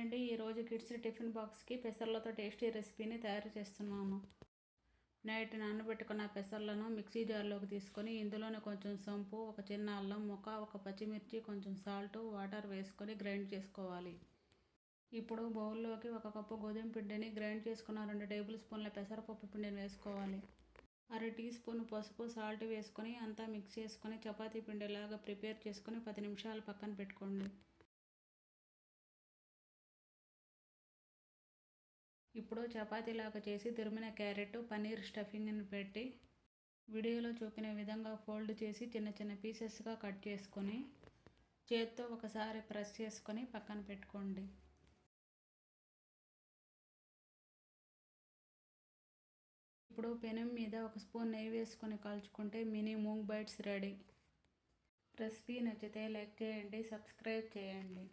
అండి, ఈరోజు kids tiffin బాక్స్కి పెసర్లతో టేస్టీ రెసిపీని తయారు చేస్తున్నాను. నైట్ నానబెట్టుకున్న పెసర్లను మిక్సీ జార్లోకి తీసుకొని ఇందులోనే కొంచెం సోంపు, ఒక చిన్న అల్లం ముక్క, ఒక పచ్చిమిర్చి, కొంచెం సాల్ట్, వాటర్ వేసుకొని గ్రైండ్ చేసుకోవాలి. ఇప్పుడు బౌల్లోకి 1 కప్పు గోధుమ పిండిని, గ్రైండ్ చేసుకున్న 2 టేబుల్ స్పూన్ల పెసరపప్పు పిండిని వేసుకోవాలి. అర టీ స్పూన్ పసుపు, సాల్ట్ వేసుకొని అంతా మిక్స్ చేసుకొని చపాతీ పిండిలాగా ప్రిపేర్ చేసుకొని 10 నిమిషాలు పక్కన పెట్టుకోండి. ఇప్పుడు చపాతీలాగా చేసి తురిమిన క్యారెట్, పన్నీర్ స్టఫింగ్ని పెట్టి వీడియోలో చూపిన విధంగా ఫోల్డ్ చేసి చిన్న చిన్న పీసెస్గా కట్ చేసుకొని చేత్తో ఒకసారి ప్రెస్ చేసుకొని పక్కన పెట్టుకోండి. ఇప్పుడు పెనం మీద 1 స్పూన్ నెయ్యి వేసుకొని కాల్చుకుంటే mini moong bites ready. Recipe నచ్చితే లైక్ చేయండి, సబ్స్క్రైబ్ చేయండి.